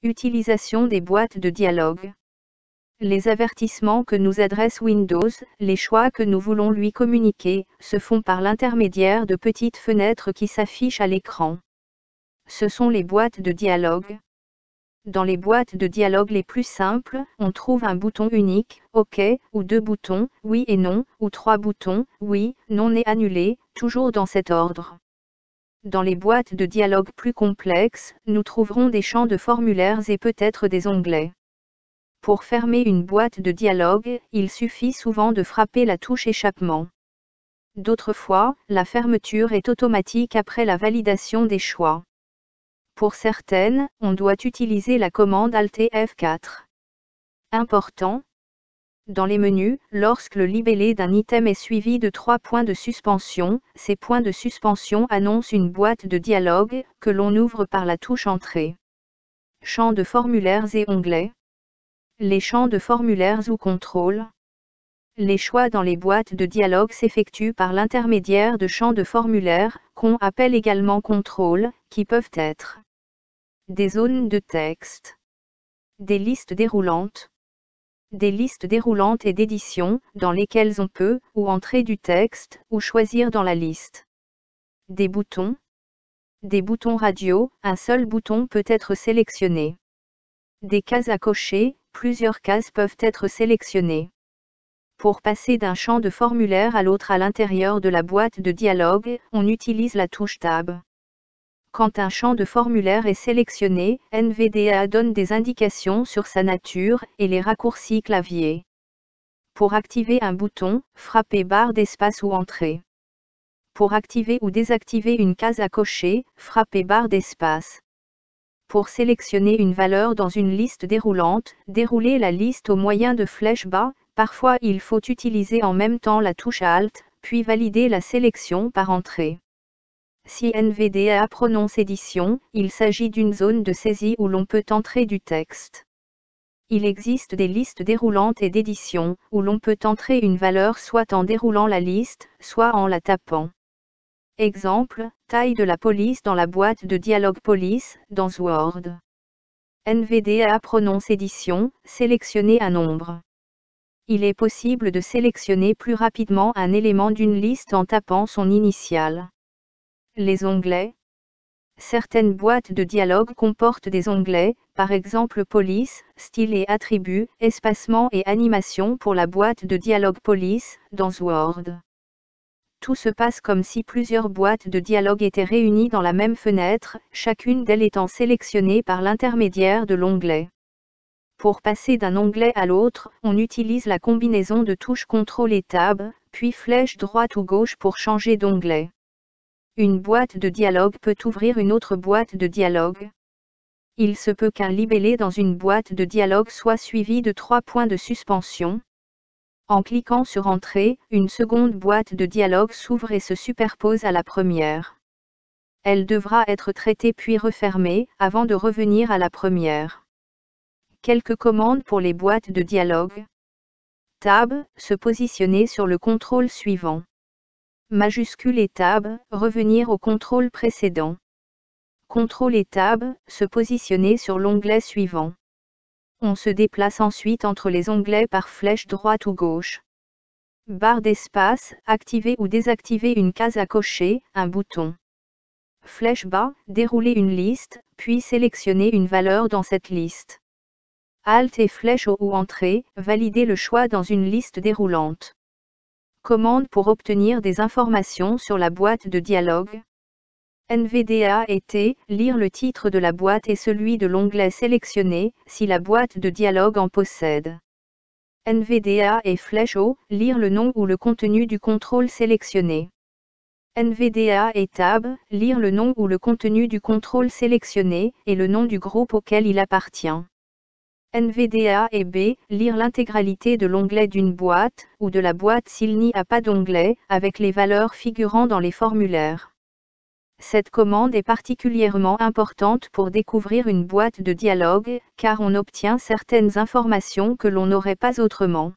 Utilisation des boîtes de dialogue. Les avertissements que nous adresse Windows, les choix que nous voulons lui communiquer, se font par l'intermédiaire de petites fenêtres qui s'affichent à l'écran. Ce sont les boîtes de dialogue. Dans les boîtes de dialogue les plus simples, on trouve un bouton unique, OK, ou deux boutons, oui et non, ou trois boutons, oui, non et annulé, toujours dans cet ordre. Dans les boîtes de dialogue plus complexes, nous trouverons des champs de formulaires et peut-être des onglets. Pour fermer une boîte de dialogue, il suffit souvent de frapper la touche échappement. D'autres fois, la fermeture est automatique après la validation des choix. Pour certaines, on doit utiliser la commande Alt et F4. Important. Dans les menus, lorsque le libellé d'un item est suivi de 3 points de suspension, ces points de suspension annoncent une boîte de dialogue, que l'on ouvre par la touche Entrée. Champs de formulaires et onglets. Les champs de formulaires ou contrôle. Les choix dans les boîtes de dialogue s'effectuent par l'intermédiaire de champs de formulaires, qu'on appelle également contrôle, qui peuvent être des zones de texte, des listes déroulantes, des listes déroulantes et d'édition, dans lesquelles on peut, ou entrer du texte, ou choisir dans la liste. Des boutons radio, un seul bouton peut être sélectionné. Des cases à cocher, plusieurs cases peuvent être sélectionnées. Pour passer d'un champ de formulaire à l'autre à l'intérieur de la boîte de dialogue, on utilise la touche Tab. Quand un champ de formulaire est sélectionné, NVDA donne des indications sur sa nature et les raccourcis clavier. Pour activer un bouton, frappez barre d'espace ou entrée. Pour activer ou désactiver une case à cocher, frappez barre d'espace. Pour sélectionner une valeur dans une liste déroulante, déroulez la liste au moyen de flèches bas. Parfois il faut utiliser en même temps la touche Alt, puis valider la sélection par entrée. Si NVDA prononce édition, il s'agit d'une zone de saisie où l'on peut entrer du texte. Il existe des listes déroulantes et d'édition, où l'on peut entrer une valeur soit en déroulant la liste, soit en la tapant. Exemple, taille de la police dans la boîte de dialogue police, dans Word. NVDA prononce édition, sélectionnez un nombre. Il est possible de sélectionner plus rapidement un élément d'une liste en tapant son initiale. Les onglets. Certaines boîtes de dialogue comportent des onglets, par exemple police, style et attributs, espacement et animation pour la boîte de dialogue police, dans Word. Tout se passe comme si plusieurs boîtes de dialogue étaient réunies dans la même fenêtre, chacune d'elles étant sélectionnée par l'intermédiaire de l'onglet. Pour passer d'un onglet à l'autre, on utilise la combinaison de touches CTRL et Tab, puis flèche droite ou gauche pour changer d'onglet. Une boîte de dialogue peut ouvrir une autre boîte de dialogue. Il se peut qu'un libellé dans une boîte de dialogue soit suivi de 3 points de suspension. En cliquant sur Entrée, une seconde boîte de dialogue s'ouvre et se superpose à la première. Elle devra être traitée puis refermée, avant de revenir à la première. Quelques commandes pour les boîtes de dialogue. Tab, se positionner sur le contrôle suivant. Majuscule et Tab, revenir au contrôle précédent. CTRL et Tab, se positionner sur l'onglet suivant. On se déplace ensuite entre les onglets par flèche droite ou gauche. Barre d'espace, activer ou désactiver une case à cocher, un bouton. Flèche bas, dérouler une liste, puis sélectionner une valeur dans cette liste. Alt et flèche haut ou entrée, valider le choix dans une liste déroulante. Commande pour obtenir des informations sur la boîte de dialogue. NVDA et T, lire le titre de la boîte et celui de l'onglet sélectionné, si la boîte de dialogue en possède. NVDA et flèche haut, lire le nom ou le contenu du contrôle sélectionné. NVDA et Tab, lire le nom ou le contenu du contrôle sélectionné, et le nom du groupe auquel il appartient. NVDA et B, lire l'intégralité de l'onglet d'une boîte, ou de la boîte s'il n'y a pas d'onglet, avec les valeurs figurant dans les formulaires. Cette commande est particulièrement importante pour découvrir une boîte de dialogue, car on obtient certaines informations que l'on n'aurait pas autrement.